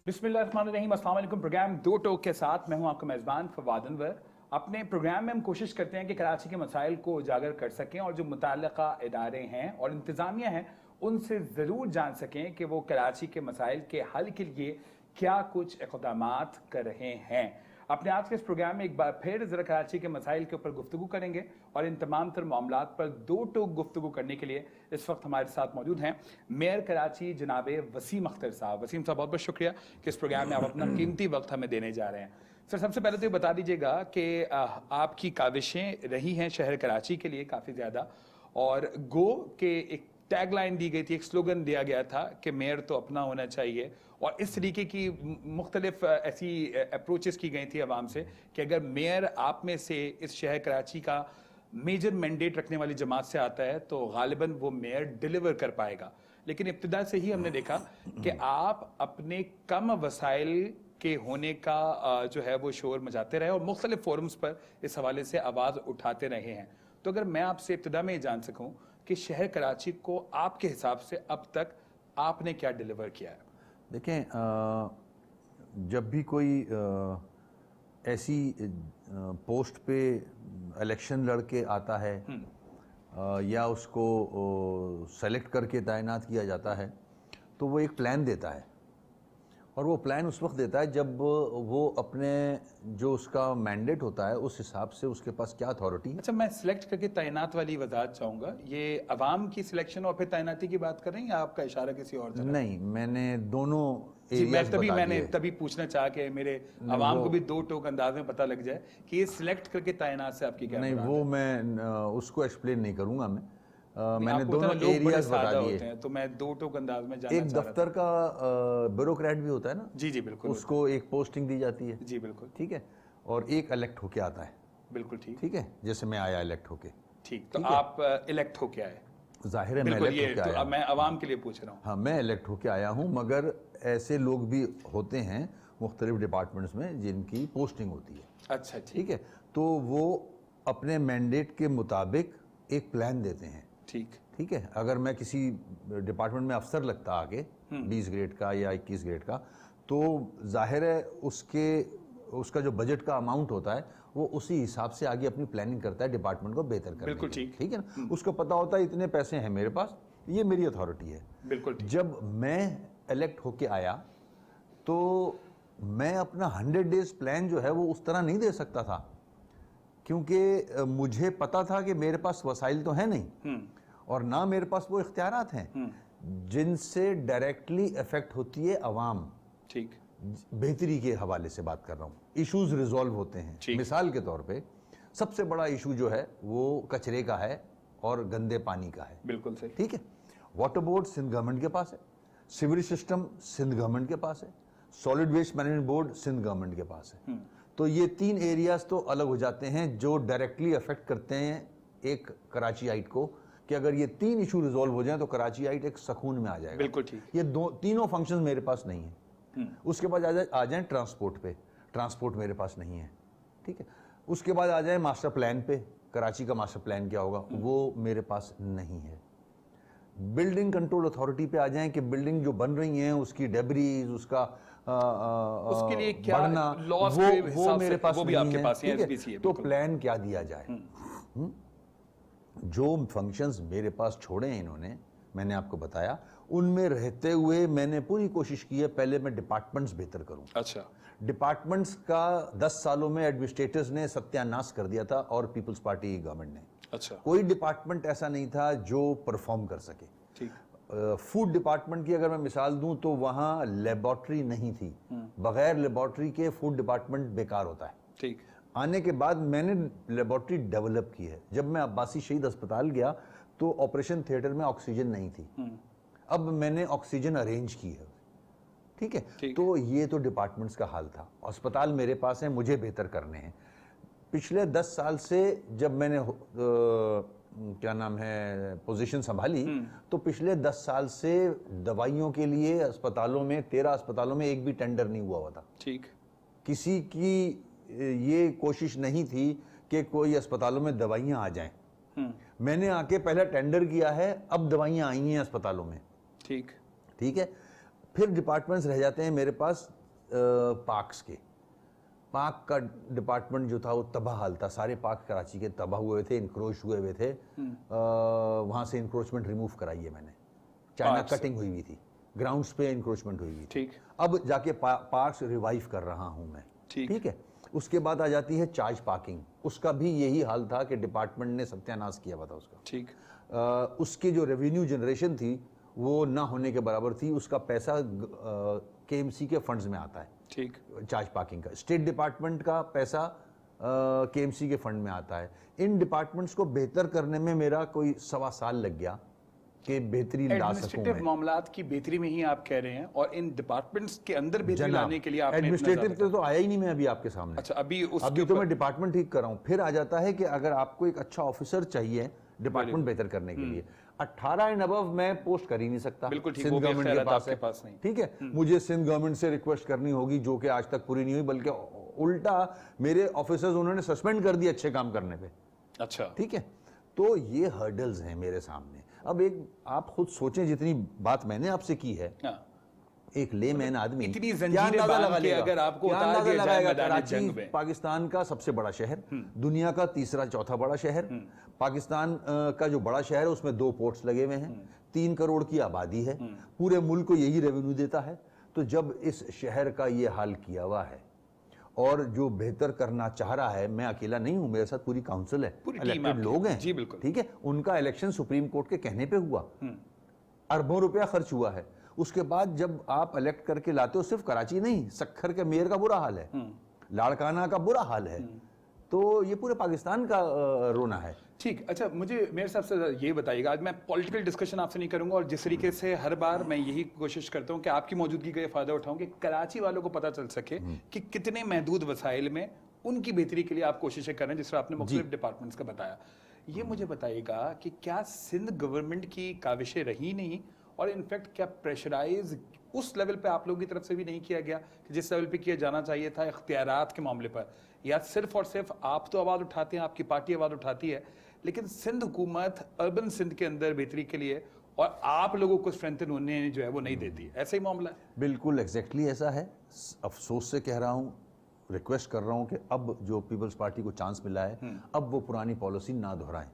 बिस्मिल्लाहिर्रहमानिर्रहीम, अस्सलाम वालेकुम। प्रोग्राम दो टोक के साथ मैं हूं आपका मेज़बान फवाद अनवर। अपने प्रोग्राम में हम कोशिश करते हैं कि कराची के मसाइल को उजागर कर सकें और जो मुताल्लिका इदारे हैं और इंतज़ामिया हैं उनसे ज़रूर जान सकें कि वो कराची के मसाइल के हल के लिए क्या कुछ इक़दामात कर रहे हैं। अपने आज के इस प्रोग्राम में एक बार फिर ज़रा कराची के मसाइल के ऊपर गुफ्तगू करेंगे और इन तमाम तर मामलात पर दो टोक गुफ्तगू करने के लिए इस वक्त हमारे साथ मौजूद हैं मेयर कराची जनाब वसीम अख्तर साहब। वसीम साहब, बहुत बहुत शुक्रिया कि इस प्रोग्राम में आप अपना कीमती वक्त हमें देने जा रहे हैं। सर, सबसे पहले तो ये बता दीजिएगा कि आपकी काविशें रही हैं शहर कराची के लिए काफ़ी ज़्यादा, और गो के एक टैगलाइन दी गई थी, एक स्लोगन दिया गया था कि मेयर तो अपना होना चाहिए, और इस तरीके की मुख्तलिफ ऐसी अप्रोचेस की गई थी आवाम से कि अगर मेयर आप में से इस शहर कराची का मेजर मैंडेट रखने वाली जमात से आता है तो गालिबन वो मेयर डिलीवर कर पाएगा। लेकिन इब्तिदा से ही हमने देखा कि आप अपने कम वसाइल के होने का जो है वो शोर मचाते रहे और मुख्तलिफ फोरम्स पर इस हवाले से आवाज़ उठाते रहे हैं। तो अगर मैं आपसे इब्तिदा में ये जान सकूं कि शहर कराची को आपके हिसाब से अब तक आपने क्या डिलीवर किया है? देखें, जब भी कोई ऐसी पोस्ट पे इलेक्शन लड़के आता है या उसको सेलेक्ट करके तैनात किया जाता है तो वो एक प्लान देता है, और वो प्लान उस वक्त देता है जब वो अपने जो उसका मैंडेट होता है उस हिसाब से उसके पास क्या अथॉरिटी है। अच्छा, मैं सिलेक्ट करके तैनात वाली वजाहत चाहूँगा। ये अवाम की सिलेक्शन और फिर तैनाती की बात कर रहे हैं या आपका इशारा किसी और तरफ? नहीं, मैंने दोनों मैंने तभी पूछना चाहा कि मेरे अवाम को भी दो टोक अंदाज में पता लग जाए कि ये सिलेक्ट करके तैनात से आपकी क्या नहीं, मुराद वो है? मैं उसको एक्सप्लेन नहीं करूँगा। मैंने आपको दोनों लोग बड़े एरियाज सादा बता होते दिए। हैं, तो मैं दो टोक अंदाज में जानना एक चाह रहा दफ्तर का ब्यूरोक्रेट भी होता है ना, जी जी बिल्कुल, उसको एक पोस्टिंग दी जाती है, जी बिल्कुल, ठीक है, और एक इलेक्ट होके आता है, बिल्कुल ठीक, ठीक है, जैसे मैं आया इलेक्ट होके। ठीक। तो ठीक है। आप इलेक्ट होके आए? जाहिर है मैं बिल्कुल, इलेक्ट ये होके तो आया अब मैं अवाम के लिए पूछ रहा हूँ। हाँ, मैं इलेक्ट होके आया हूँ, मगर ऐसे लोग भी होते हैं मुख्तलिफ डिपार्टमेंट्स में जिनकी पोस्टिंग होती है। अच्छा, ठीक ठीक है, तो वो अपने मैंडेट के मुताबिक एक प्लान देते हैं। ठीक ठीक है, अगर मैं किसी डिपार्टमेंट में अफसर लगता आगे 20 ग्रेड का या 21 ग्रेड का, तो जाहिर है उसका जो बजट का अमाउंट होता है वो उसी हिसाब से आगे अपनी प्लानिंग करता है डिपार्टमेंट को बेहतर करने बिल्कुल के लिए। ठीक। ठीक है ना, उसको पता होता है इतने पैसे हैं मेरे पास, ये मेरी अथॉरिटी है। बिल्कुल ठीक। जब मैं इलेक्ट होके आया तो मैं अपना 100 डेज प्लान जो है वो उस तरह नहीं दे सकता था, क्योंकि मुझे पता था कि मेरे पास वसाइल तो है नहीं और ना मेरे पास वो इख्तियारात हैं जिनसे डायरेक्टली इफेक्ट होती है अवाम। ठीक, बेहतरी के हवाले से बात कर रहा हूँ, इश्यूज रिजॉल्व होते हैं। मिसाल के तौर पे सबसे बड़ा इशू जो है वो कचरे का है और गंदे पानी का है। बिल्कुल सही। ठीक है, वाटर बोर्ड सिंध गवर्नमेंट के पास है, सीवरेज सिस्टम सिंध गवर्नमेंट के पास है, solid waste management board Sindh government के पास है। तो ये 3 एरियाज तो अलग हो जाते हैं जो डायरेक्टली अफेक्ट करते हैं एक कराचीआइट को, कि अगर ये 3 इशू रिजॉल्व हो जाएं तो कराचीआइट एक सुकून में आ जाएगा। बिल्कुल ठीक। ये तीनों फंक्शंस मेरे पास नहीं है। उसके बाद आ जाए ट्रांसपोर्ट पे, ट्रांसपोर्ट मेरे पास नहीं है। ठीक है, उसके बाद आ जाए मास्टर प्लान पे, कराची का मास्टर प्लान क्या होगा वो मेरे पास नहीं है। बिल्डिंग कंट्रोल अथॉरिटी पे आ जाएं कि बिल्डिंग जो बन रही हैं उसकी डेब्रीज, उसका उसके लिए क्या बढ़ना, लॉस वो मेरे पास भी नहीं आपके है। पास है, ठीक है, SBC है, तो बिल्कुल। प्लान क्या दिया जाए। जो फंक्शंस मेरे पास छोड़े हैं इन्होंने, मैंने आपको बताया, उनमें रहते हुए मैंने पूरी कोशिश की है पहले मैं डिपार्टमेंट्स बेहतर करूं। अच्छा, डिपार्टमेंट्स का 10 सालों में एडमिनिस्ट्रेटर्स ने सत्यानाश कर दिया था और पीपल्स पार्टी गवर्नमेंट ने। अच्छा, कोई डिपार्टमेंट ऐसा नहीं था जो परफॉर्म कर सके। ठीक। फूड डिपार्टमेंट की अगर मैं मिसाल दूं तो वहां लेबोरेटरी नहीं थी, बगैर लेबोरेटरी के फूड डिपार्टमेंट बेकार होता है। ठीक। आने के बाद मैंने लेबोरेटरी डेवलप की है। जब मैं अब्बासी शहीद अस्पताल गया तो ऑपरेशन थिएटर में ऑक्सीजन नहीं थी, अब मैंने ऑक्सीजन अरेंज की है। ठीक है, तो ये तो डिपार्टमेंट्स का हाल था। अस्पताल मेरे पास है, मुझे बेहतर करने हैं। पिछले 10 साल से जब मैंने क्या नाम है पोजीशन संभाली, तो पिछले 10 साल से दवाइयों के लिए अस्पतालों में 13 अस्पतालों में एक भी टेंडर नहीं हुआ था। ठीक। किसी की ये कोशिश नहीं थी कि कोई अस्पतालों में दवाइयां आ जाएं। मैंने आके पहले टेंडर किया है, अब दवाइयां आई हैं अस्पतालों में। ठीक। ठीक है, फिर डिपार्टमेंट्स रह जाते हैं मेरे पास पार्क्स के। पार्क का डिपार्टमेंट जो था वो तबाह हाल था, सारे पार्क कराची के तबाह हुए थे, इंक्रोच हुए थे। वहाँ से इंक्रोचमेंट रिमूव कराई है मैंने, चाइना कटिंग हुई थी, ग्राउंड्स पे इंक्रोचमेंट हुई थी। ठीक। अब जाके पार्क्स रिवाइव कर रहा हूँ मैं। ठीक है। उसके बाद आ जाती है चार्ज पार्किंग, उसका भी यही हाल था कि डिपार्टमेंट ने सत्यानाश किया हुआ था उसका। ठीक। उसकी जो रेवेन्यू जनरेशन थी वो ना होने के बराबर थी, उसका पैसा केएमसी के फंड्स में आता है। ठीक। चार्ज पार्किंग का स्टेट डिपार्टमेंट का पैसा केएमसी के फंड में आता है। इन डिपार्टमेंट्स को बेहतर करने में मेरा कोई 1.25 साल लग गया कि बेहतरी ला सकूं मैं। एडमिनिस्ट्रेटिव मामलात की बेहतरी में ही आप कह रहे हैं, और इन डिपार्टमेंट्स के अंदर बेहतरी लाने के लिए आपने एडमिनिस्ट्रेटिव तो आया ही नहीं मैं अभी आपके सामने। अच्छा, अभी तो मैं डिपार्टमेंट ठीक कर रहा हूं। फिर आ जाता है कि अगर आपको एक अच्छा ऑफिसर चाहिए डिपार्टमेंट बेहतर करने के लिए, 18 एंड अबव मैं पोस्ट कर ही नहीं सकता। बिल्कुल ठीक, सिंध वो भी गवर्नमेंट के अख्तियारात पास आपके पास नहीं। ठीक है, मुझे सिंध गवर्नमेंट से रिक्वेस्ट करनी होगी, जो कि आज तक पूरी नहीं हुई, बल्कि उल्टा मेरे ऑफिसर्स उन्होंने सस्पेंड कर दिए अच्छे काम करने पे। अच्छा। ठीक है, तो ये हर्डल्स हैं मेरे सामने। अब एक आप खुद सोचें, जितनी बात मैंने आपसे की है, एक लेमैन आदमी इतनी जंजीरें बांध के अगर आपको उतार दिया जाए मैदान जंग में। पाकिस्तान का सबसे बड़ा शहर, दुनिया का तीसरा चौथा बड़ा शहर, पाकिस्तान का जो बड़ा शहर है उसमें 2 पोर्ट्स लगे हुए हैं, 3 करोड़ की आबादी है, पूरे मुल्क को यही रेवेन्यू देता है। तो जब इस शहर का ये हाल किया हुआ है और जो बेहतर करना चाह रहा है, मैं अकेला नहीं हूं, मेरे साथ पूरी काउंसिल है, इलेक्टेड लोग हैं। जी बिल्कुल। ठीक है, उनका इलेक्शन सुप्रीम कोर्ट के कहने पे हुआ, अरबों रुपया खर्च हुआ है। उसके बाद जब आप इलेक्ट करके लाते हो, सिर्फ कराची नहीं, सक्खर के मेयर का बुरा हाल है, लाड़काना का बुरा हाल है, तो ये पूरे पाकिस्तान का रोना है। ठीक। अच्छा, मुझे मेरे हिसाब से ये बताइएगा, आज मैं पॉलिटिकल डिस्कशन आपसे नहीं करूंगा, और जिस तरीके से हर बार मैं यही कोशिश करता हूं कि आपकी मौजूदगी का फायदा उठाऊं कि कराची वालों को पता चल सके कि कितने महदूद वसाइल में उनकी बेहतरी के लिए आप कोशिशें कर रहे हैं, जिस तरह आपने मुख्तलिफ डिपार्टमेंट्स का बताया। ये मुझे बताइएगा कि क्या सिंध गवर्नमेंट की काविशें रही नहीं, और इनफैक्ट क्या प्रेशराइज उस लेवल पे आप लोगों की तरफ से भी नहीं किया गया कि जिस लेवल पे किया जाना चाहिए था इख्तियारात के मामले पर? या सिर्फ और सिर्फ आप तो आवाज़ उठाते हैं, आपकी पार्टी आवाज़ उठाती है, लेकिन सिंध हुकूमत अर्बन सिंध के अंदर बेहतरी के लिए और आप लोगों को स्ट्रेंथन होने जो है वो नहीं देती, ऐसा ही मामला है? बिल्कुल एग्जैक्टली ऐसा है। अफसोस से कह रहा हूँ, रिक्वेस्ट कर रहा हूँ कि अब जो पीपल्स पार्टी को चांस मिला है, अब वो पुरानी पॉलिसी ना दोहराएं।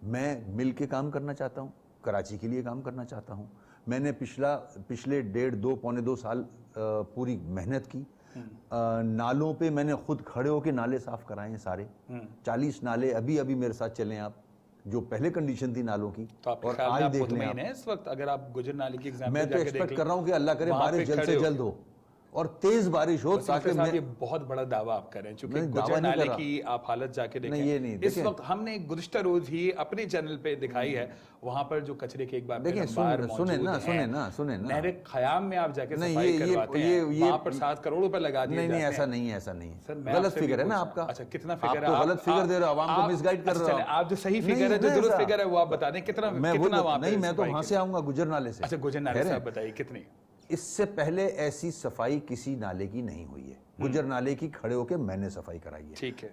मैं मिल के काम करना चाहता हूँ, कराची के लिए काम करना चाहता हूँ। मैंने पिछले 1.5-2 साल पूरी मेहनत की। नालों पे मैंने खुद खड़े होके नाले साफ कराए हैं सारे, 40 नाले अभी मेरे साथ चलें आप, जो पहले कंडीशन थी नालों की। तो और आज देख लें आप, इस वक्त अगर आप गुजर नाले की एग्जांपल मैं तो एक्सपेक्ट कर रहा हूँ कि अल्लाह करे बारिश जल्द से जल्द हो और तेज बारिश हो, ताकि मैं ये बहुत बड़ा दावा आप कर रहे हैं, क्योंकि गुजर नाले की आप हालत जाके देखें। ये नहीं, इस वक्त हमने गुज़िश्ता रोज ही अपने चैनल पे दिखाई है, वहां पर जो कचरे के एक बार सुने ना नहर ख़याम में आप जाके सफाई करवाते हैं, वहां पर 7 करोड़ रुपए लगा दिए। नहीं, ऐसा नहीं है, गलत फिगर है ना आपका। अच्छा, कितना फिगर है? आप गलत फिगर दे रहे हो, आवाम को मिसगाइड कर रहे हो। आप जो सही फिगर है, जो दुरुस्त फिगर है, वो आप बता दें कितना वहां पे। नहीं, मैं तो वहां से आऊंगा, गुजर नाले से। अच्छा, गुजर नाले से आप बताइए कितनी? इससे पहले ऐसी सफाई किसी नाले की नहीं हुई है। गुजर नाले की खड़े होके मैंने सफाई कराई है। ठीक है।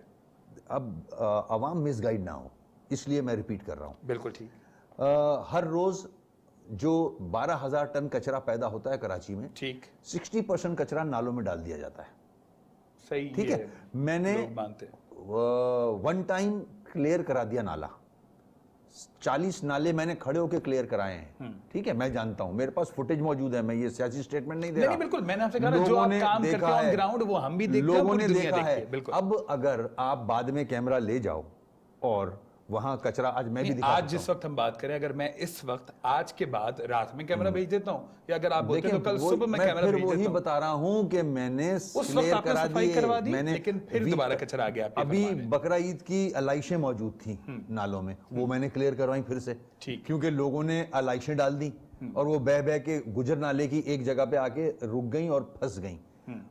अब आवाम मिसगाइड ना हो, इसलिए मैं रिपीट कर रहा हूं। बिल्कुल ठीक। हर रोज जो 12,000 टन कचरा पैदा होता है कराची में, ठीक, 60% कचरा नालों में डाल दिया जाता है। सही, ठीक है। मैंने वन टाइम क्लियर करा दिया नाला, 40 नाले मैंने खड़े होकर क्लियर कराए हैं। ठीक है, मैं जानता हूं, मेरे पास फुटेज मौजूद है, मैं ये सियासी स्टेटमेंट नहीं दे रहा। नहीं, बिल्कुल, मैंने आपसे कहा जो आप काम करते हो ऑन ग्राउंड वो हम भी देखते हैं, लोगों ने देखा है। बिल्कुल। अब अगर आप बाद में कैमरा ले जाओ और वहां कचरा, आज मैं भी दिखा, आज जिस वक्त हम बात करें, अगर मैं इस वक्त आज के बाद रात में कैमरा भेज देता हूं, या अगर आप बोलते हो कल सुबह में कैमरा भेज देता हूं, वही बता रहा हूं कि मैंने उस वक्त आपने सफाई करवा दी, लेकिन फिर दोबारा कचरा आ गया। अभी बकरा ईद की अलाइशें मौजूद थी नालों में, वो मैंने क्लियर करवाई फिर से, क्योंकि लोगों ने अलाइशें डाल दी और वो बह के गुजर नाले की एक जगह पे आके रुक गई और फंस गई।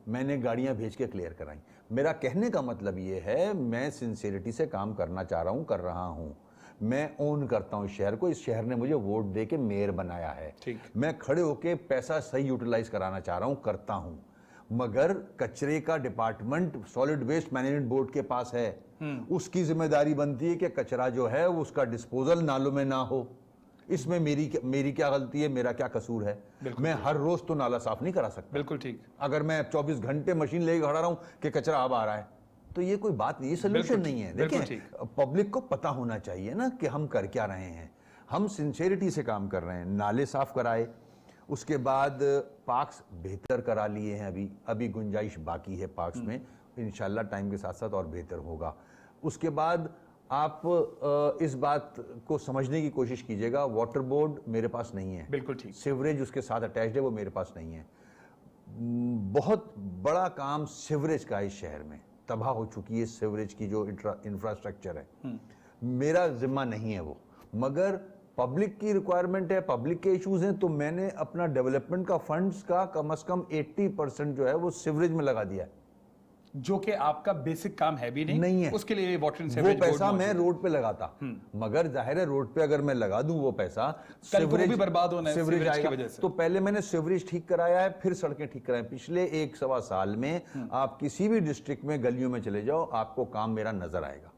मैंने गाड़ियां भेज के क्लियर कराई। मेरा कहने का मतलब ये है, मैं सिंसियरिटी से काम करना चाह रहा हूं, कर रहा हूं। मैं ओन करता हूं इस शहर को, इस शहर ने मुझे वोट दे के मेयर बनाया है। मैं खड़े होके पैसा सही यूटिलाइज कराना चाह रहा हूं, करता हूं, मगर कचरे का department solid waste management board के पास है। उसकी जिम्मेदारी बनती है कि कचरा जो है उसका डिस्पोजल नालों में ना हो। इसमें मेरी क्या गलती है, मेरा क्या कसूर है? मैं हर रोज तो नाला साफ नहीं करा सकता। बिल्कुल ठीक। अगर मैं 24 घंटे मशीन लेके खड़ा रहूं कि कचरा अब आ रहा है, तो ये कोई बात नहीं, ये सोल्यूशन नहीं है। देखिए, पब्लिक को पता होना चाहिए ना कि हम कर क्या रहे हैं। हम सिंसेरिटी से काम कर रहे हैं। नाले साफ कराए, उसके बाद पार्क्स बेहतर करा लिए हैं। अभी गुंजाइश बाकी है पार्क्स में, इंशाल्लाह टाइम के साथ साथ और बेहतर होगा। उसके बाद आप इस बात को समझने की कोशिश कीजिएगा, वाटर बोर्ड मेरे पास नहीं है। बिल्कुल ठीक। सीवरेज उसके साथ अटैच्ड है, वो मेरे पास नहीं है। बहुत बड़ा काम सीवरेज का इस शहर में, तबाह हो चुकी है सीवरेज की जो इंफ्रास्ट्रक्चर है। मेरा जिम्मा नहीं है वो, मगर पब्लिक की रिक्वायरमेंट है, पब्लिक के इश्यूज हैं, तो मैंने अपना डेवलपमेंट का फंड्स का कम से कम 80% जो है वो सीवरेज में लगा दिया है। जो कि आपका बेसिक काम है भी नहीं है, उसके लिए वाटर एंड सीवरेज वो पैसा मैं रोड पे लगाता, मगर जाहिर है रोड पे अगर मैं लगा दूं वो पैसा, सीवरेज भी बर्बाद होना है सीवरेज की वजह से। तो पहले मैंने सीवरेज ठीक कराया है, फिर सड़कें ठीक कराई। पिछले 1-1.25 साल में आप किसी भी डिस्ट्रिक्ट में गलियों में चले जाओ, आपको काम मेरा नजर आएगा।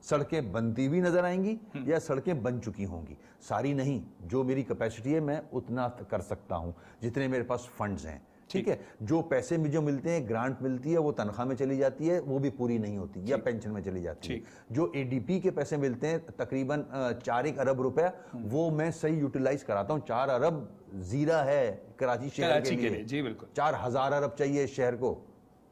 सड़कें बनती भी नजर आएंगी या सड़कें बन चुकी होंगी, सारी नहीं। जो मेरी कैपेसिटी है मैं उतना कर सकता हूं, जितने मेरे पास फंड्स हैं। ठीक है, जो पैसे में जो मिलते हैं, ग्रांट मिलती है, वो तनख्वाह में चली जाती है, वो भी पूरी नहीं होती, या पेंशन में चली जाती है। जो एडीपी के पैसे मिलते हैं तकरीबन 4 अरब रुपया, वो मैं सही यूटिलाइज कराता हूँ। 4 अरब जीरा है कराची शहर के लिए। जी बिल्कुल। 4000 अरब चाहिए शहर को,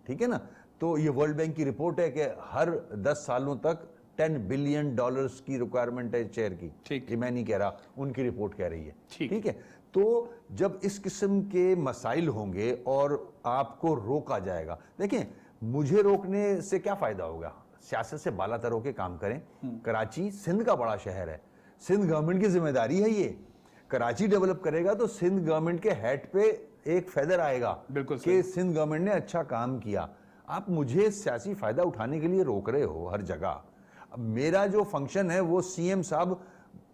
ठीक है ना। तो ये वर्ल्ड बैंक की रिपोर्ट है कि हर 10 सालों तक $10 बिलियन की रिक्वायरमेंट है शहर की। ठीक, मैं नहीं कह रहा, उनकी रिपोर्ट कह रही है। ठीक है, तो जब इस किस्म के मसाइल होंगे और आपको रोका जाएगा, देखें मुझे रोकने से क्या फायदा होगा? सियासत से बालातर होकर काम करें। कराची सिंध का बड़ा शहर है, सिंध गवर्नमेंट की जिम्मेदारी है ये। कराची डेवलप करेगा तो सिंध गवर्नमेंट के हेड पे एक फेदर आएगा कि सिंध गवर्नमेंट ने अच्छा काम किया। आप मुझे सियासी फायदा उठाने के लिए रोक रहे हो हर जगह। मेरा जो फंक्शन है वो सीएम साहब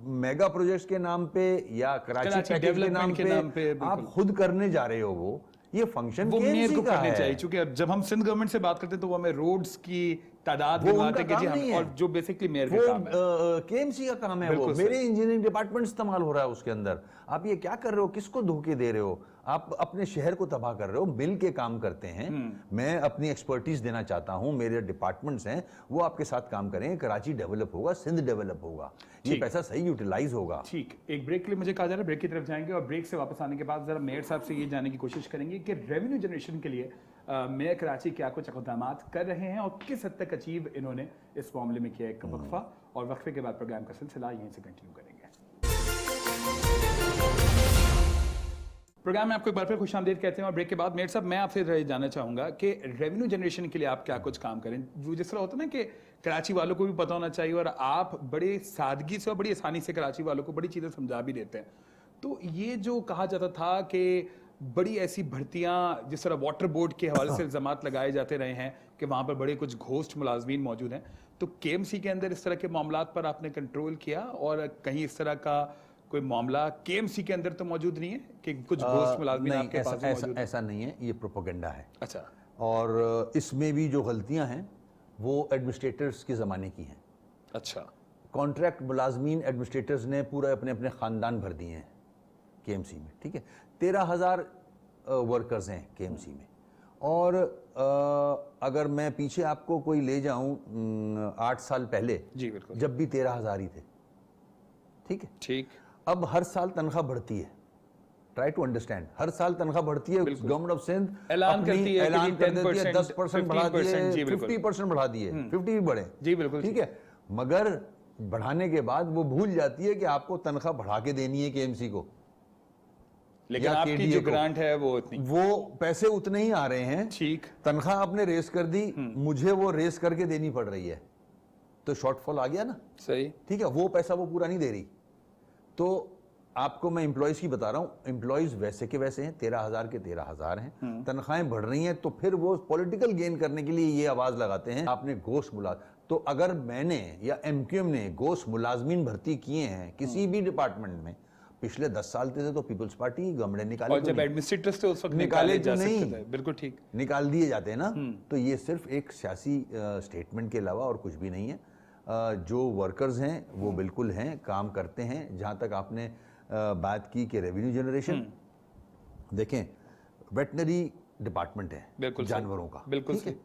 मेगा प्रोजेक्ट्स के नाम पे या कराची पैकेज के नाम पे आप खुद करने जा रहे हो। वो ये फंक्शन केएमसी को करने चाहिए, क्योंकि जब हम सिंध गवर्नमेंट से बात करते हैं तो वो हमें रोड्स की तादाद गिनवाते हैं कि जी हम, और जो बेसिकली मेयर का काम है, केएमसी का काम है। वो मेरे इंजीनियरिंग डिपार्टमेंट इस्तेमाल हो रहा है उसके अंदर। आप ये क्या कर रहे हो? किसको धोखे दे रहे हो? आप अपने शहर को तबाह कर रहे हो। मिल के काम करते हैं। मैं अपनी एक्सपर्टीज देना चाहता हूं, मेरे डिपार्टमेंट्स हैं, वो आपके साथ काम करें। कराची डेवलप होगा, सिंध डेवलप होगा, ये पैसा सही यूटिलाइज होगा। ठीक, एक ब्रेक के लिए मुझे कहा जा रहा है, ब्रेक की तरफ जाएंगे और ब्रेक से वापस आने के बाद जरा मेयर साहब से ये जानने की कोशिश करेंगे कि रेवेन्यू जनरेशन के लिए मेयर कराची क्या कुछ इक़दाम कर रहे हैं और किस हद तक अचीव इन्होंने इस मामले में किया। एक वक्फा, और वक्फे के बाद प्रोग्राम का सिलसिला यहीं से कंटिन्यू करेंगे। प्रोग्राम में आपको एक बार फिर खुशामदीद कहते हैं और ब्रेक के बाद मेयर साहब मैं आपसे जानना चाहूंगा कि रेवेन्यू जनरेशन के लिए आप क्या कुछ काम करें। जो जिस तरह होता है ना कि कराची वालों को भी पता होना चाहिए और आप बड़े सादगी से और बड़ी आसानी से कराची वालों को बड़ी चीज़ें समझा भी देते हैं। तो ये जो कहा जाता था कि बड़ी ऐसी भर्तियां, जिस तरह वाटर बोर्ड के हवाले से इल्जामात लगाए जाते रहे हैं कि वहाँ पर बड़े कुछ घोस्ट मुलाजमीन मौजूद हैं, तो केएमसी के अंदर इस तरह के मामलात पर आपने कंट्रोल किया और कहीं इस तरह का कोई मामला केएमसी के अंदर तो मौजूद नहीं है कि कुछ घोस्ट मुलाजमीन आपके पास मौजूद है? ऐसा नहीं है, ये प्रोपेगेंडा है। अच्छा। और इसमें भी जो गलतियां हैं वो एडमिनिस्ट्रेटर्स के ज़माने की हैं। अच्छा। कॉन्ट्रैक्ट मुलाजमीन एडमिनिस्ट्रेटर्स ने पूरा अपने अपने ख़ानदान भर दिए हैं केएमसी में। ठीक है, 13,000 वर्कर्स हैं केएमसी में। और अगर मैं पीछे आपको कोई ले जाऊं 8 साल पहले, जी बिल्कुल, जब भी 13,000 ही थे। ठीक है, ठीक। अब हर साल तनख्वाह बढ़ती है। ट्राई टू अंडरस्टैंड, हर साल तनख्वाह बढ़ती है। गवर्नमेंट ऑफ सिंध ऐलान कर देती है 10% बढ़ा दिए, 50% बढ़ा दिए, 50 भी बढ़े। जी बिल्कुल, ठीक है, मगर बढ़ाने के बाद वो भूल जाती है कि आपको तनख्वाह बढ़ा के देनी है केएमसी को, लेकिन आपकी जो ग्रांट है वो इतनी, वो पैसे उतने ही आ रहे हैं। ठीक, तनख्वाह आपने रेस कर दी, मुझे वो रेस करके देनी पड़ रही है, तो शॉर्टफॉल आ गया ना। सही। ठीक है, वो पैसा वो पूरा नहीं दे रही। तो आपको मैं एम्प्लॉयज की बता रहा हूं, एम्प्लॉयज वैसे के वैसे हैं, 13,000 के 13,000 हैं, तनख्वाहें बढ़ रही हैं, तो फिर वो पॉलिटिकल गेन करने के लिए ये आवाज लगाते हैं आपने गोश्त मुलाज। तो अगर मैंने या एमक्यूएम ने गोश्त मुलाजमीन भर्ती किए हैं किसी भी डिपार्टमेंट में, पिछले 10 साल थे तो पीपल्स पार्टी गवर्नमेंट निकाले, और जब एडमिनिस्ट्रेटर्स थे उस वक्त निकाले जा नहीं, बिल्कुल ठीक, निकाल दिए जाते हैं ना। तो ये सिर्फ एक सियासी स्टेटमेंट के अलावा और कुछ भी नहीं है। जो वर्कर्स हैं वो बिल्कुल हैं, काम करते हैं। जहाँ तक आपने बात की कि रेवेन्यू जनरेशन, देखें वेटनरी डिपार्टमेंट है बिल्कुल जानवरों का, बिल्कुल ठीक है,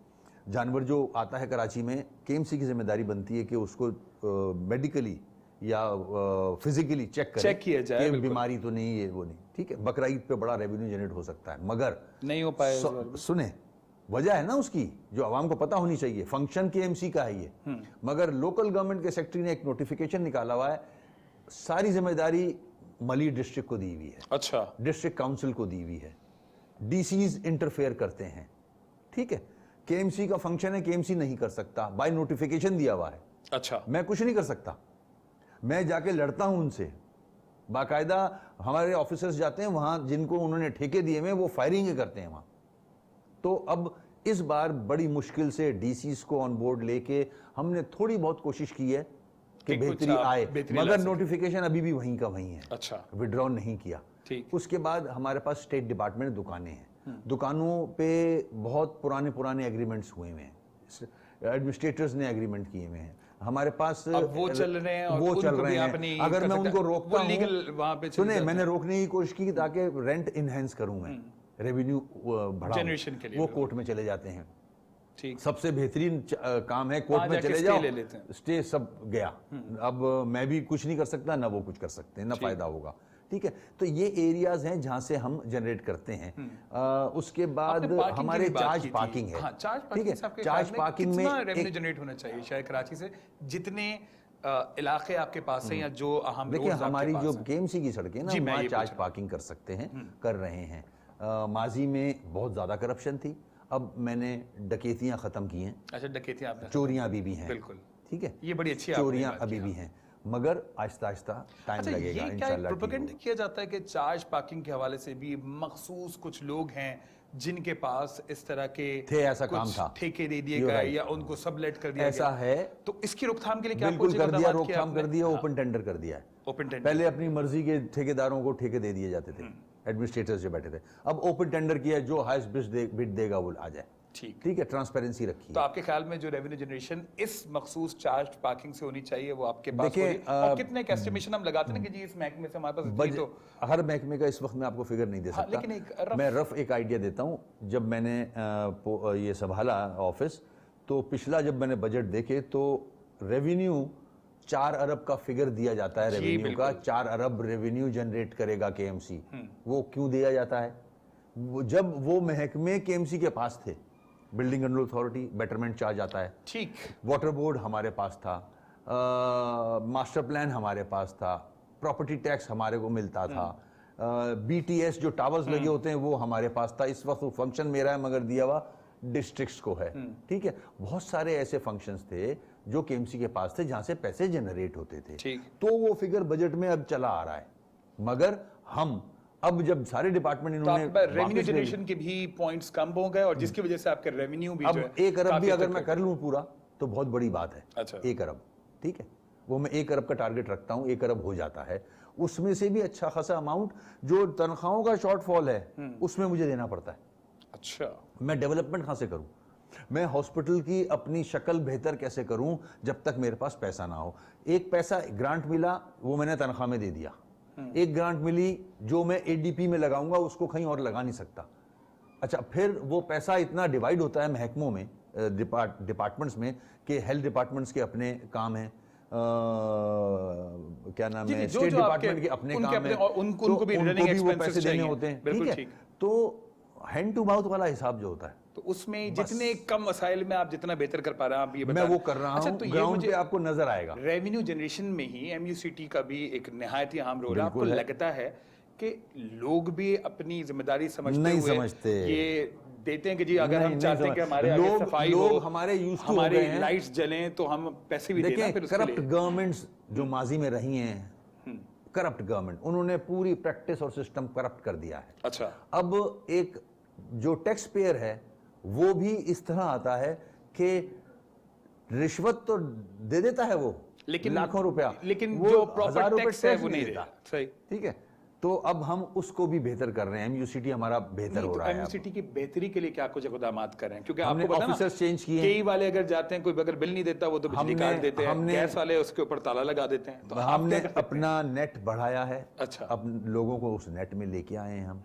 जानवर जो आता है कराची में, केएमसी की जिम्मेदारी बनती है कि उसको मेडिकली या फिजिकली चेक किया जाए, कि बीमारी तो नहीं है, वो नहीं, ठीक है। बकरा ईद पे बड़ा रेवेन्यू जनरेट हो सकता है, मगर नहीं हो पाए। सुने, वजह है ना उसकी, जो आवाम को पता होनी चाहिए, फंक्शन केएमसी का है ये, मगर लोकल गवर्नमेंट के सेक्रेटरी ने एक नोटिफिकेशन निकाला हुआ है, सारी जिम्मेदारी मली डिस्ट्रिक्ट को दी हुई है, अच्छा, डिस्ट्रिक्ट काउंसिल को दी हुई है, डीसीज इंटरफेयर करते हैं, ठीक है। केएमसी का फंक्शन है, केएमसी नहीं कर सकता, बाय नोटिफिकेशन दिया हुआ है। अच्छा, मैं कुछ नहीं कर सकता, मैं जाके लड़ता हूं उनसे, बाकायदा हमारे ऑफिसर्स जाते हैं वहां, जिनको उन्होंने ठेके दिए हुए वो फायरिंग करते हैं वहां। तो अब इस बार बड़ी मुश्किल से डीसीज को ऑन बोर्ड लेके हमने थोड़ी बहुत कोशिश की है कि बेहतरी आए, मगर नोटिफिकेशन अभी भी वहीं का वहीं है। अच्छा, विड्रॉ नहीं किया। ठीक। उसके बाद हमारे पास स्टेट डिपार्टमेंट दुकानें हैं, दुकानों पे बहुत पुराने एग्रीमेंट्स हुए हैं, एडमिनिस्ट्रेटर्स ने एग्रीमेंट किए हुए हैं, हमारे पास अब वो चल रहे हैं, वो चल रहे हैं। अगर मैं उनको रोकता हूं, सुने, मैंने रोकने की कोशिश की ताकि रेंट इनहेंस करूं मैं, रेवेन्यू जनरेशन के लिए, वो कोर्ट में चले जाते हैं। ठीक, सबसे बेहतरीन काम है, कोर्ट में चले जाओ, स्टे सब गया। अब मैं भी कुछ नहीं कर सकता, ना वो कुछ कर सकते हैं, ना फायदा होगा, ठीक है। तो ये एरियाज हैं जहां से हम जनरेट करते हैं। उसके बाद हमारे चार्ज पार्किंग है, ठीक है। चार्ज पार्किंग में रेवेन्यू जनरेट होना चाहिए शायद कराची से, जितने इलाके आपके पास हैं या जो अहम, देखिए हमारी जो केएमसी की सड़कें ना, वहाँ चार्ज पार्किंग कर सकते हैं, कर रहे हैं। माजी में बहुत ज्यादा करप्शन थी, अब मैंने डकैतियां खत्म की हैं। अच्छा, डकैतियां आपने, चोरियां अभी भी हैं, बिल्कुल, ठीक है, ये बड़ी अच्छी चोरियां अभी भी हैं, मगर आहिस्ता आहिस्ता टाइम लगेगा इंशाल्लाह। प्रोपेगेंडा किया जाता है कि चार्ज पार्किंग के हवाले से भी मखसूस कुछ लोग हैं जिनके पास इस तरह के थे, ऐसा काम था, ठेके दे दिए गए या उनको सबलेट कर दिया ऐसा है। तो इसकी रोकथाम के लिए क्या बिल्कुल कर दिया, रोकथाम कर दिया, ओपन टेंडर कर दिया है। ओपन टेंडर, पहले अपनी मर्जी के ठेकेदारों को ठेके दे दिए जाते थे, एडमिनिस्ट्रेटर्स जो बैठे थे, अब ओपन टेंडर किया, जो हाईएस्ट बिड देगा वो आ जाए, ठीक है, ट्रांसपेरेंसी रखी। तो आपके ख्याल में जो रेवेन्यू जनरेशन इस मखसूस चार्ज पार्किंग से होनी चाहिए वो आपके पास देखिए, और कितने एक एस्टिमेशन हम लगाते हैं कि जी इस महकमे से हमारे पास, तो हर महकमे का इस वक्त मैं आपको फिगर नहीं दे सकता, लेकिन मैं रफ एक आइडिया देता हूं। जब मैंने ये संभाला ऑफिस, तो पिछला जब मैंने बजट देखे तो रेवेन्यू 4 अरब का फिगर दिया जाता है, रेवेन्यू का 4 अरब रेवेन्यू जनरेट करेगा केएमसी। वो क्यों दिया जाता है? जब वो महकमे केएमसी के पास थे, building control authority betterment charge आता है, ठीक, वाटर बोर्ड हमारे पास था, मास्टर प्लान हमारे पास था, प्रॉपर्टी टैक्स हमारे को मिलता था, बीटीएस जो टावर्स लगे होते हैं वो हमारे पास था। इस वक्त फंक्शन मेरा है मगर दिया हुआ डिस्ट्रिक्ट्स को है, ठीक है। बहुत सारे ऐसे फंक्शंस थे जो केएमसी के पास थे जहां से पैसे जनरेट होते थे, तो वो फिगर बजट में अब चला आ रहा है। मगर हम अब जब सारे डिपार्टमेंट इन्होंने रेवेन्यू जनरेशन के भी पॉइंट्स कम हो गए और जिसकी वजह से आपके रेवेन्यू भी अब 1 अरब भी अगर मैं कर लूं पूरा तो बहुत बड़ी बात है। अच्छा, 1 अरब, ठीक है, वो मैं 1 अरब का टारगेट रखता हूं, 1 अरब हो जाता है। उसमें से भी अच्छा खासा अमाउंट जो तनख्वाहों का शॉर्टफॉल है उसमें मुझे देना पड़ता है। अच्छा, मैं डेवलपमेंट कहां से करूं? मैं हॉस्पिटल की अपनी शक्ल बेहतर कैसे करूं जब तक मेरे पास पैसा ना हो? एक पैसा ग्रांट मिला, वो मैंने तनख्वाह में दे दिया। एक ग्रांट मिली जो मैं एडीपी में लगाऊंगा, उसको कहीं और लगा नहीं सकता। अच्छा, फिर वो पैसा इतना डिवाइड होता है महकमों में, डिपार्टमेंट्स में, कि हेल्थ डिपार्टमेंट्स के अपने काम हैं, क्या नाम है, स्टेट डिपार्टमेंट के अपने काम हैं, उनको भी वो पैसे देने होते हैं, ठीक है। तो हैंड टू माउथ वाला हिसाब जो होता है, तो उसमें जितने कम वसाइल में आप जितना बेहतर कर पा रहे हैं, आप ये मैं वो कर रहा हूं। तो ग्राउंड पे आपको नजर आएगा। रेवेन्यू जनरेशन में ही एमयूसीटी का भी एक निहायत ही अहम रोल है। आपको लगता है कि लोग भी अपनी जिम्मेदारी समझते ये देते हैं कि जी अगर हम चाहते हैं कि हमारे आगे सफाई हो, हमारे लाइट्स जलें, तो हम पैसे भी देना। फिर करप्ट गवर्नमेंट्स जो माजी में रही हैं, करप्ट गवर्नमेंट, उन्होंने पूरी प्रैक्टिस और सिस्टम करप्ट कर दिया है। अच्छा, अब एक जो टैक्स पेयर है वो भी इस तरह आता है कि रिश्वत तो दे देता है वो, लेकिन लाखों रुपया, लेकिन वो जो प्रॉपर टैक्स है वो नहीं देता। सही, ठीक है। तो अब हम उसको भी बेहतर कर रहे हैं, MUCT हमारा बेहतर हो रहा है। MUCT की बेहतरी के लिए क्या कुछ इकदामात कर रहे हैं? क्योंकि हमने आपको पता ना, ऑफिसर्स चेंज किए कई वाले अगर जाते हैं, कोई अगर बिल नहीं देता वो तो बिजली काट देते हैं, गैस वाले उसके ऊपर ताला लगा देते हैं, तो हमने अपना नेट बढ़ाया है। अच्छा। अब लोगों को उस नेट में लेके आए हैं हम,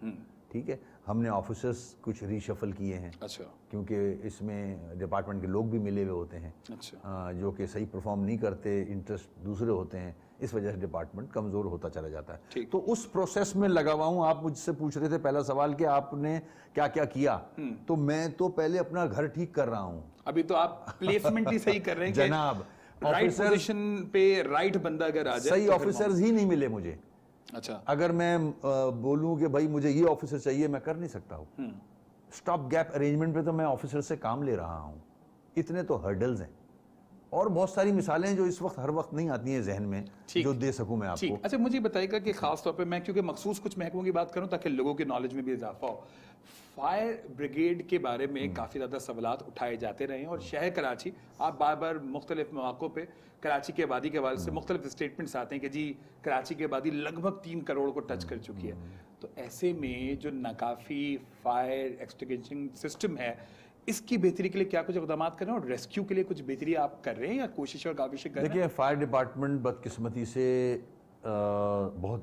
ठीक है। हमने ऑफिसर्स कुछ रीशफल किए हैं। अच्छा। क्योंकि इसमें डिपार्टमेंट के लोग भी मिले हुए होते हैं। अच्छा। जो कि सही परफॉर्म नहीं करते, इंटरेस्ट दूसरे होते हैं, इस वजह से डिपार्टमेंट कमजोर होता चला जाता है। तो उस प्रोसेस में लगा हुआ हूं। आप मुझसे पूछ रहे थे पहला सवाल कि आपने क्या क्या किया, तो मैं तो पहले अपना घर ठीक कर रहा हूं। अभी तो आप प्लेसमेंट ही सही कर रहे हैं जनाब, राइट पोजीशन पे राइट बंदा अगर आ जाए, सही ऑफिसर्स ही नहीं मिले मुझे। अच्छा। अगर मैं बोलूं कि भाई मुझे ये ऑफिसर चाहिए, मैं कर नहीं सकता हूं। स्टॉप गैप अरेंजमेंट पे तो मैं ऑफिसर से काम ले रहा हूं। इतने तो हर्डल्स हैं, और बहुत सारी मिसालें हैं जो इस वक्त हर वक्त नहीं आती हैं जहन में, जो दे सकूं मैं आपको। अच्छा, मुझे बताइएगा कि खास तौर पे मैं क्योंकि मखसूस कुछ महकमों की बात करूं ताकि लोगों की नॉलेज में भी इजाफा हो। फायर ब्रिगेड के बारे में काफ़ी ज़्यादा सवालात उठाए जाते रहे हैं, और शहर कराची, आप बार बार मुख्तलिफ मौक़ों पे कराची की आबादी के हवाले से मुख्तलिफ स्टेटमेंट्स आते हैं कि जी कराची की आबादी लगभग 3 करोड़ को टच कर चुकी है। तो ऐसे में जो नाकाफ़ी फायर एक्सटिंग्विशिंग सिस्टम है, इसकी बेहतरी के लिए क्या कुछ इक़दाम कर रहे हैं, और रेस्क्यू के लिए कुछ बेहतरी आप कर रहे हैं या कोशिश और काविशें कर रहे हैं? देखिए, फायर डिपार्टमेंट बदकिस्मती से बहुत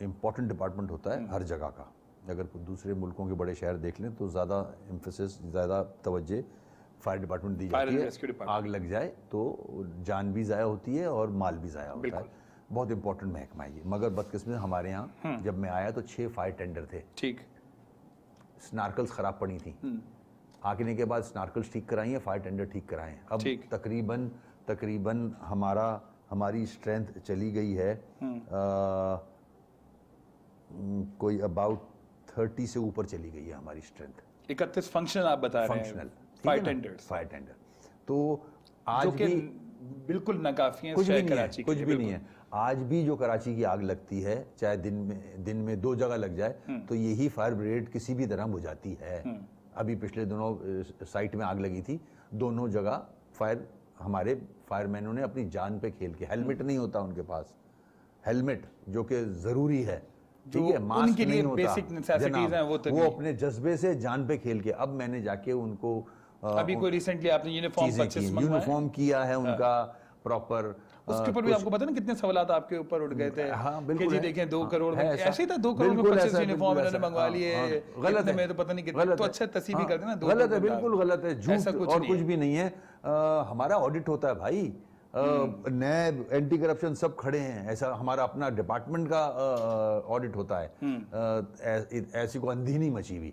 इम्पोर्टेंट डिपार्टमेंट होता है हर जगह का। अगर दूसरे मुल्कों के बड़े शहर देख लें तो ज़्यादा एम्फेसिस, ज़्यादा तवज्जो फायर डिपार्टमेंट दी जाती है। आग लग जाए तो जान भी ज़ाया होती है और माल भी ज़ाया होता है। बहुत इंपॉर्टेंट महकमा है ये। मगर बदकिस्मती हमारे यहाँ जब मैं आया तो 6 फायर टेंडर थे। ठीक। स्नार्कल्स ख़राब पड़ी थी। आने के बाद स्नार्कल्स ठीक कराई हैं, फायर टेंडर ठीक कराए हैं। अब तकरीबन हमारी स्ट्रेंथ चली गई है कोई अबाउट 30 से ऊपर चली गई है हमारी स्ट्रेंथ। 31 फंक्शनल आप बता रहे हैं, फायर टेंडर। तो आज भी बिल्कुल नाकाफी है, कुछ भी नहीं है। आज भी जो कराची की आग लगती है, चाहे दिन में 2 जगह लग जाए, तो यही फायर ब्रिगेड किसी भी तरह बुझाती है। अभी पिछले दोनों साइट में आग लगी थी, दोनों जगह हमारे फायरमैनों ने अपनी जान पे खेल के, हेलमेट नहीं होता उनके पास, हेलमेट जो कि जरूरी है, ठीक है, मास्क नहीं होता, बेसिक नेसेसिटीज हैं, वो अपने जज्बे से जान पे खेल के। अब मैंने जाके उनको अभी कोई रिसेंटली आपने यूनिफॉर्म किया है उनका प्रॉपर। उसके ऊपर भी आपको पता ना कितने सवालात आपके ऊपर उठ गए थे। हाँ, बिल्कुल जी देखें 2 करोड़ में ऐसे ही था, 2 करोड़ में 25 यूनिफॉर्म इन्होंने मंगवा लिए। गलत है, मैं तो पता नहीं कितना, तो अच्छा तस्वीर कर देना। गलत है, बिल्कुल गलत है, झूठ और कुछ भी नहीं है। हमारा ऑडिट होता है भाई, नैब, एंटी करप्शन सब खड़े हैं, ऐसा हमारा अपना डिपार्टमेंट का ऑडिट होता है। ऐसी को अंधी नहीं मची हुई,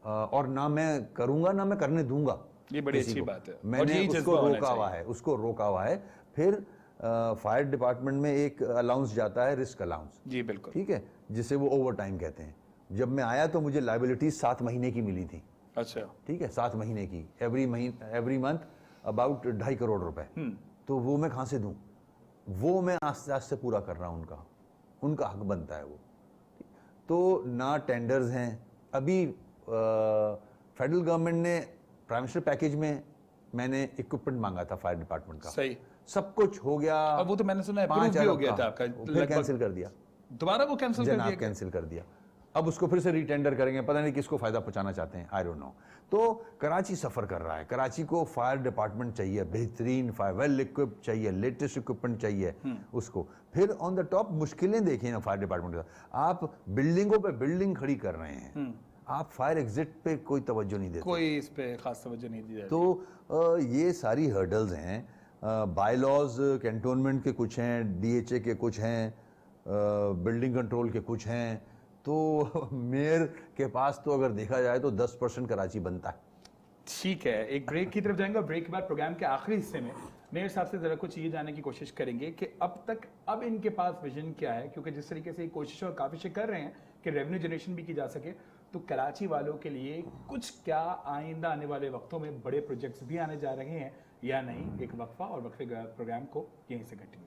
और ना मैं करूंगा ना मैं करने दूंगा। ये बड़ी अच्छी बात है, मैंने उसको रोका हुआ है। फिर फायर डिपार्टमेंट में एक अलाउंस जाता है, रिस्क अलाउंस। जी बिल्कुल, ठीक है, जिसे वो ओवर टाइम कहते हैं। जब मैं आया तो मुझे लायबिलिटी 7 महीने की मिली थी। अच्छा, ठीक है, 7 महीने की, एवरी मंथ अबाउट 2.5 करोड़ रुपए। तो वो मैं कहाँ से दूं? वो मैं आस्ते आस्ते पूरा कर रहा हूं, उनका हक बनता है वो। तो ना टेंडर्स हैं अभी। फेडरल गवर्नमेंट ने प्राइम मिनिस्टर पैकेज में मैंने इक्विपमेंट मांगा था फायर डिपार्टमेंट का, सही, सब कुछ हो गया। अब वो तो मैंने सुना है अप्रूव भी हो गया था आपका, फिर कैंसिल कर दिया, दोबारा वो कैंसिल कर दिया। अब उसको फिर से रीटेंडर करेंगे, पता नहीं किसको फायदा पहुंचाना चाहते हैं, आई डोंट नो। तो कराची सफर कर रहा है। कराची को फायर डिपार्टमेंट चाहिए, बेहतरीन फायर, वेल इक्विप्ड चाहिए, लेटेस्ट इक्विपमेंट चाहिए उसको। फिर ऑन द टॉप मुश्किलें देखिए ना फायर डिपार्टमेंट का। आप बिल्डिंगों पे बिल्डिंग खड़ी कर रहे हैं, आप फायर एग्जिट पे कोई तवज्जो नहीं देते, कोई इस पे खास तवज्जो नहीं दी जाती। तो ये सारी हर्डल्स हैं। बायलॉज कैंटोनमेंट के कुछ हैं, DHA के कुछ हैं, बिल्डिंग कंट्रोल के कुछ हैं। तो मेयर के पास तो अगर देखा जाए तो 10% कराची बनता है। ठीक है, एक ब्रेक की तरफ जाएंगे। ब्रेक के बाद प्रोग्राम के आखिरी हिस्से में मेयर साहब से जरा कुछ ये जानने की कोशिश करेंगे कि अब इनके पास विजन क्या है, क्योंकि जिस तरीके से कोशिश और काफिशें कर रहे हैं कि रेवेन्यू जनरेशन भी की जा सके, तो कराची वालों के लिए कुछ क्या आइंदा आने वाले वक्तों में बड़े प्रोजेक्ट्स भी आने जा रहे हैं या नहीं। एक वक्फा, और वक्फे प्रोग्राम को यहीं से कंटिन्यू